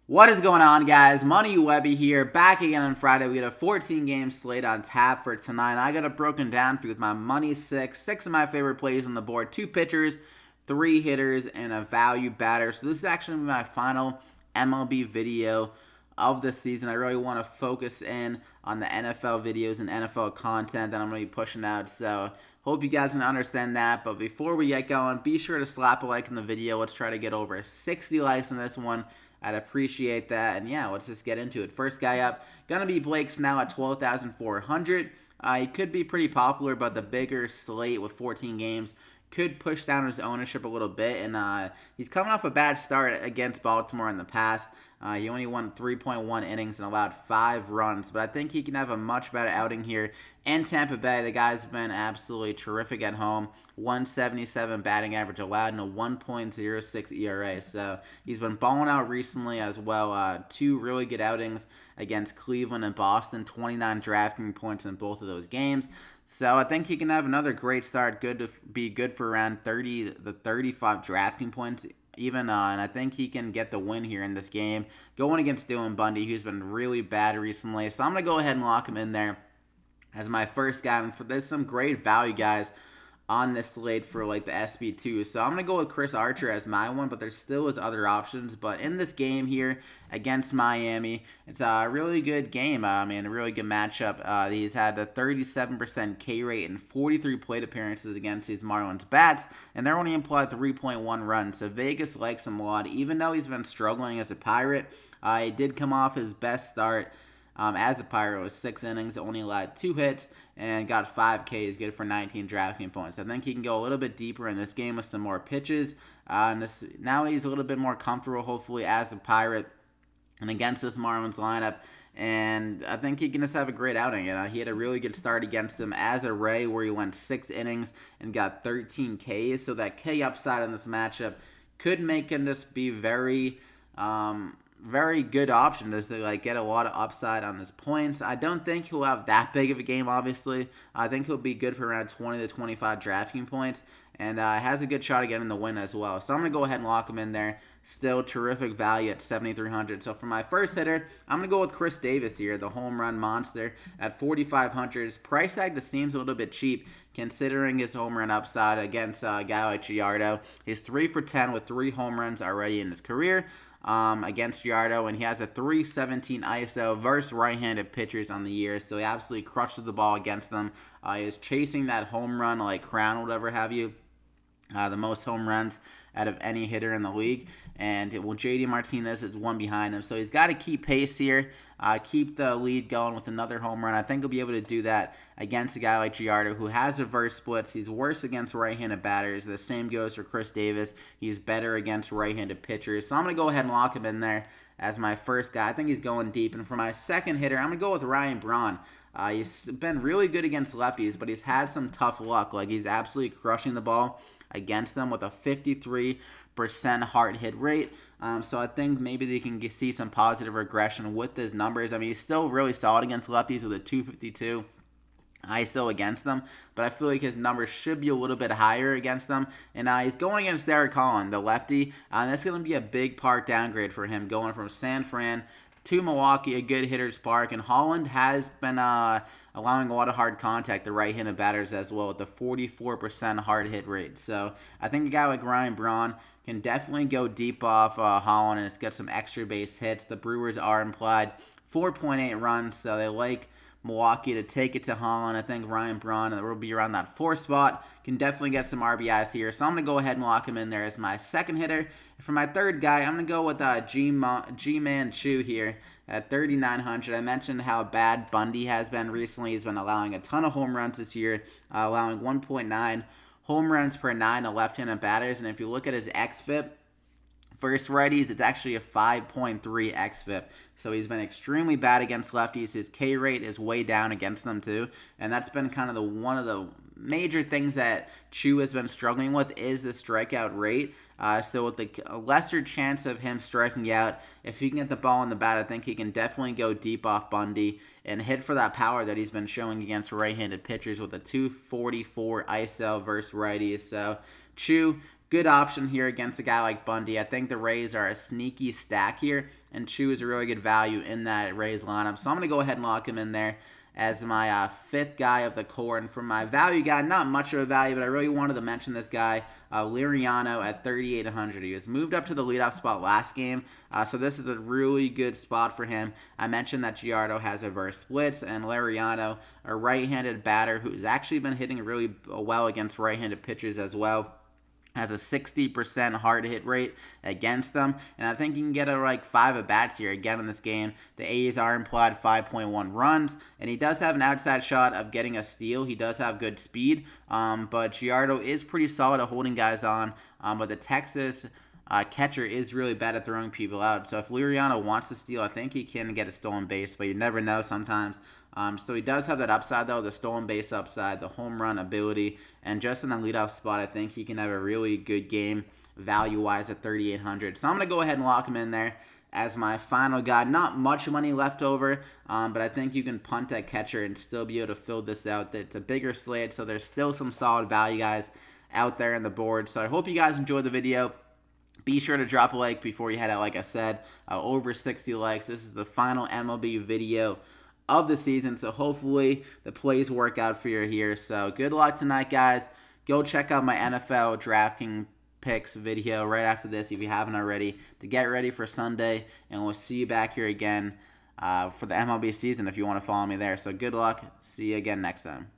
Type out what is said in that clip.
What is going on, guys? Money Webby here, back again on Friday. We got a 14-game slate on tap for tonight. I got it broken down for you with my money six of my favorite plays on the board, 2 pitchers, 3 hitters, and a value batter. So this is actually my final MLB video of the season. I really want to focus in on the NFL videos and NFL content that I'm going to be pushing out. So hope you guys can understand that. But before we get going, be sure to slap a like in the video. Let's try to get over 60 likes on this one. I'd appreciate that. And yeah, let's just get into it. First guy up, gonna be Blake Snell at 12,400. He could be pretty popular, but the bigger slate with 14 games could push down his ownership a little bit. And he's coming off a bad start against Baltimore in the past. He only won 3.1 innings and allowed 5 runs, but I think he can have a much better outing here in Tampa Bay. The guy's been absolutely terrific at home. 177 batting average allowed and a 1.06 ERA. So he's been balling out recently as well. 2 really good outings against Cleveland and Boston. 29 DraftKings points in both of those games. So I think he can have another great start. Good to be good for around 30 to 35 DraftKings points even, and I think he can get the win here in this game, going against Dylan Bundy, who's been really bad recently. So I'm going to go ahead and lock him in there as my first guy. And there's some great value guys on this slate for like the SB2. So I'm going to go with Chris Archer as my one, but there still is other options. But in this game here against Miami, it's a really good game. A really good matchup. He's had a 37% K rate and 43 plate appearances against these Marlins bats, and they're only implied 3.1 runs. So Vegas likes him a lot, even though he's been struggling as a Pirate. He did come off his best start as a Pirate with 6 innings, only allowed 2 hits, and got 5 Ks, good for 19 DraftKings points. I think he can go a little bit deeper in this game with some more pitches. Now he's a little bit more comfortable, hopefully, as a Pirate and against this Marlins lineup. And I think he can just have a great outing. He had a really good start against him as a Ray, where he went 6 innings and got 13 Ks. So that K upside in this matchup could make him just be very good option to get a lot of upside on his points. I don't think he'll have that big of a game, obviously. I think he'll be good for around 20 to 25 DraftKings points, and has a good shot at getting the win as well. So I'm going to go ahead and lock him in there. Still terrific value at 7,300. So for my first hitter, I'm going to go with Chris Davis here, the home run monster at 4,500. His price tag just seems a little bit cheap considering his home run upside against a guy like Giardo. He's 3 for 10 with 3 home runs already in his career against Giardo, and he has a 317 ISO versus right-handed pitchers on the year, so he absolutely crushes the ball against them. He is chasing that home run crown, whatever have you. The most home runs out of any hitter in the league. And JD Martinez is one behind him. So he's got to keep pace here, keep the lead going with another home run. I think he'll be able to do that against a guy like Giardo, who has reverse splits. He's worse against right-handed batters. The same goes for Chris Davis. He's better against right-handed pitchers. So I'm going to go ahead and lock him in there as my first guy. I think he's going deep. And for my second hitter, I'm going to go with Ryan Braun. He's been really good against lefties, but he's had some tough luck. He's absolutely crushing the ball against them with a 53% hard hit rate. So I think maybe they can see some positive regression with his numbers. He's still really solid against lefties with a 252 ISO against them, but I feel like his numbers should be a little bit higher against them. And he's going against Derek Holland, the lefty. That's going to be a big part downgrade for him, going from San Fran to Milwaukee, a good hitter's park. And Holland has been allowing a lot of hard contact to right-handed batters as well, with the 44% hard hit rate. So I think a guy like Ryan Braun can definitely go deep off Holland and get some extra base hits. The Brewers are implied 4.8 runs, so they like Milwaukee to take it to Holland. I think Ryan Braun will be around that 4th spot. Can definitely get some RBIs here. So I'm going to go ahead and lock him in there as my second hitter. And for my third guy, I'm going to go with G-Man Chu here at 3,900. I mentioned how bad Bundy has been recently. He's been allowing a ton of home runs this year, allowing 1.9 home runs per 9 to left-handed batters. And if you look at his xFIP, versus righties, it's actually a 5.3 xFIP. So he's been extremely bad against lefties. His K rate is way down against them too. And that's been kind of one of the major things that Chu has been struggling with is the strikeout rate. So with a lesser chance of him striking out, if he can get the ball in the bat, I think he can definitely go deep off Bundy and hit for that power that he's been showing against right-handed pitchers with a 244 ISO versus righties. So Chu, good option here against a guy like Bundy. I think the Rays are a sneaky stack here, and Chu is a really good value in that Rays lineup. So I'm going to go ahead and lock him in there as my fifth guy of the core. And for my value guy, not much of a value, but I really wanted to mention this guy, Liriano at 3,800. He was moved up to the leadoff spot last game, so this is a really good spot for him. I mentioned that Giardo has a reverse splits, and Liriano, a right-handed batter who's actually been hitting really well against right-handed pitchers as well, has a 60% hard hit rate against them, and I think you can get like 5 at-bats here again in this game. The A's are implied 5.1 runs, and he does have an outside shot of getting a steal. He does have good speed, but Giardo is pretty solid at holding guys on, but the Texas catcher is really bad at throwing people out. So if Liriano wants to steal, I think he can get a stolen base, but you never know sometimes. So he does have that upside, though, the stolen base upside, the home run ability, and just in the leadoff spot, I think he can have a really good game value-wise at 3,800. So I'm going to go ahead and lock him in there as my final guy. Not much money left over, but I think you can punt at catcher and still be able to fill this out. It's a bigger slate, so there's still some solid value guys out there on the board. So I hope you guys enjoyed the video. Be sure to drop a like before you head out. Like I said, over 60 likes. This is the final MLB video of the season, so hopefully the plays work out for you here. So good luck tonight, guys. Go check out my NFL DraftKings picks video right after this if you haven't already, to get ready for Sunday, and we'll see you back here again for the MLB season if you want to follow me there. So good luck. See you again next time.